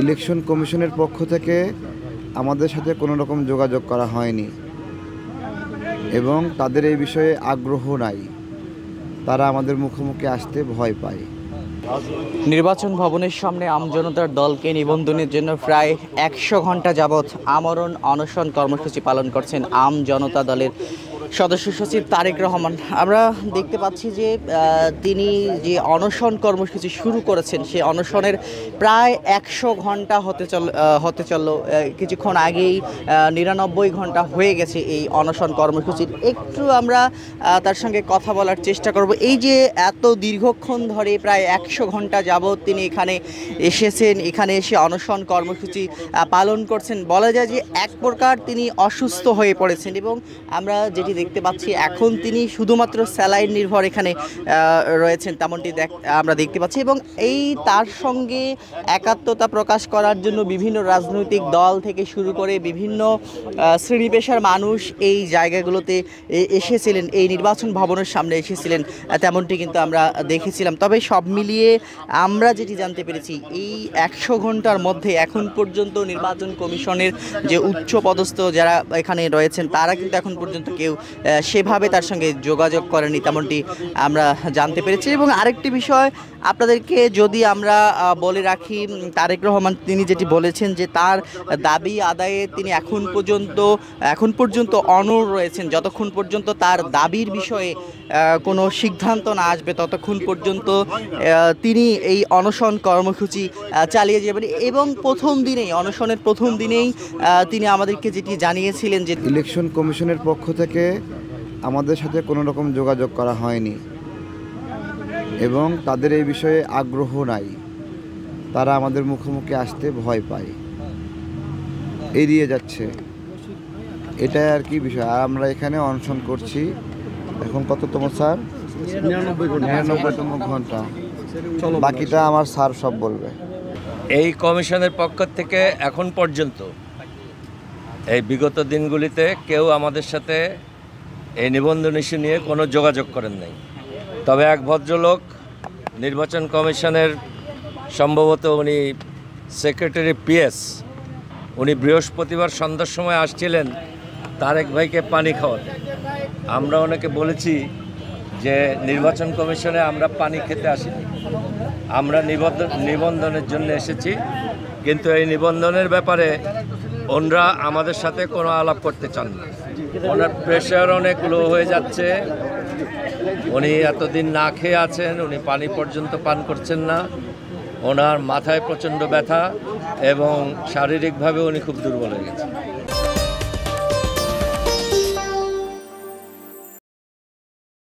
Election কমিশনের পক্ষ থেকে আমাদের সাথে কোনো রকম যোগাযোগ করা হয়নি এবং তাদের এই বিষয়ে আগ্রহ নাই। তারা আমাদের মুখোমুখি আসতে ভয় পায়। নির্বাচন ভবনের সামনে আমজনতার দলকে নিবন্ধনের জন্য প্রায় ১০০ ঘন্টা যাবৎ আমরণ অনশন কর্মসূচি পালন করছেন আম জনতা দলের সদস্য সচিব তারেক রহমান। আমরা দেখতে পাচ্ছি যে তিনি যে অনশন কর্মসূচি শুরু করেছেন সেই অনশনের প্রায় ১০০ ঘন্টা হতে চলল। কিছুক্ষণ আগেই ৯৯ ঘন্টা হয়ে গেছে এই অনশন কর্মসূচির। একটু আমরা তার সঙ্গে কথা বলার চেষ্টা করব। এই যে এত দীর্ঘক্ষণ ধরে প্রায় ১০০ ঘন্টা যাবৎ তিনি এখানে এসেছেন, এখানে এসে অনশন কর্মসূচি পালন করছেন, বলা যায় যে এক প্রকার তিনি অসুস্থ হয়ে পড়েছেন এবং আমরা যেটি দেখতে পাচ্ছি এখন তিনি শুধুমাত্র স্যালাইন নির্ভর এখানে রয়েছেন তেমনটি আমরা দেখতে পাচ্ছি। এবং এই তার সঙ্গে একাত্মতা প্রকাশ করার জন্য বিভিন্ন রাজনৈতিক দল থেকে শুরু করে বিভিন্ন শ্রেণী পেশার মানুষ এই জায়গাগুলোতে এসেছিলেন, এই নির্বাচন ভবনের সামনে এসেছিলেন, তেমনটি কিন্তু আমরা দেখেছিলাম। তবে সব মিলিয়ে আমরা যেটি জানতে পেরেছি এই ১০০ ঘন্টার মধ্যে এখন পর্যন্ত নির্বাচন কমিশনের যে উচ্চ পদস্থ যারা এখানে রয়েছেন তারা কিন্তু এখন পর্যন্ত কেউ সেভাবে তার সঙ্গে যোগাযোগ করেনি, তেমনটি আমরা জানতে পেরেছি। এবং আরেকটি বিষয় আপনাদেরকে যদি আমরা বলে রাখি, তারেক রহমান তিনি যেটি বলেছেন যে তার দাবি আদায়ে তিনি এখন পর্যন্ত অনড় রয়েছেন। যতক্ষণ পর্যন্ত তার দাবির বিষয়ে কোনো সিদ্ধান্ত না আসবে ততক্ষণ পর্যন্ত তিনি এই অনশন কর্মসূচি চালিয়ে যাবেন। এবং অনশনের প্রথম দিনেই তিনি আমাদেরকে যেটি জানিয়েছিলেন যে ইলেকশন কমিশনের পক্ষ থেকে আমাদের সাথে কোনো রকম যোগাযোগ করা হয়নি এবং তাদের এই বিষয়ে আগ্রহ নাই। তারা আমাদের মুখোমুখি আসতে ভয় পায়, এড়িয়ে যাচ্ছে, এটাই আর কি বিষয়। আর আমরা এখানে অনশন করছি এখন কততম স্যার? ৯৯তম ঘন্টা। বাকিটা আমার স্যার সব বলবে। এই কমিশনের পক্ষ থেকে এখন পর্যন্ত এই বিগত দিনগুলিতে কেউ আমাদের সাথে এই নিবন্ধন ইস্যু নিয়ে কোনো যোগাযোগ করেন নাই। তবে এক ভদ্রলোক নির্বাচন কমিশনের সম্ভবত উনি সেক্রেটারি পিএস, উনি বৃহস্পতিবার সন্ধ্যার সময় আসছিলেন তারেক ভাইকে পানি খাওয়াতে। আমরা ওনাকে বলেছি যে নির্বাচন কমিশনে আমরা পানি খেতে আসিনি, আমরা নিবন্ধনের জন্য এসেছি, কিন্তু এই নিবন্ধনের ব্যাপারে ওনারা আমাদের সাথে কোনো আলাপ করতে চান না। ওনার প্রেশার অনেক লো হয়ে যাচ্ছে, উনি এতদিন না খেয়ে আছেন, উনি পানি পর্যন্ত পান করছেন না, ওনার মাথায় প্রচণ্ড ব্যথা এবং শারীরিকভাবে উনি খুব দুর্বল হয়ে গেছেন।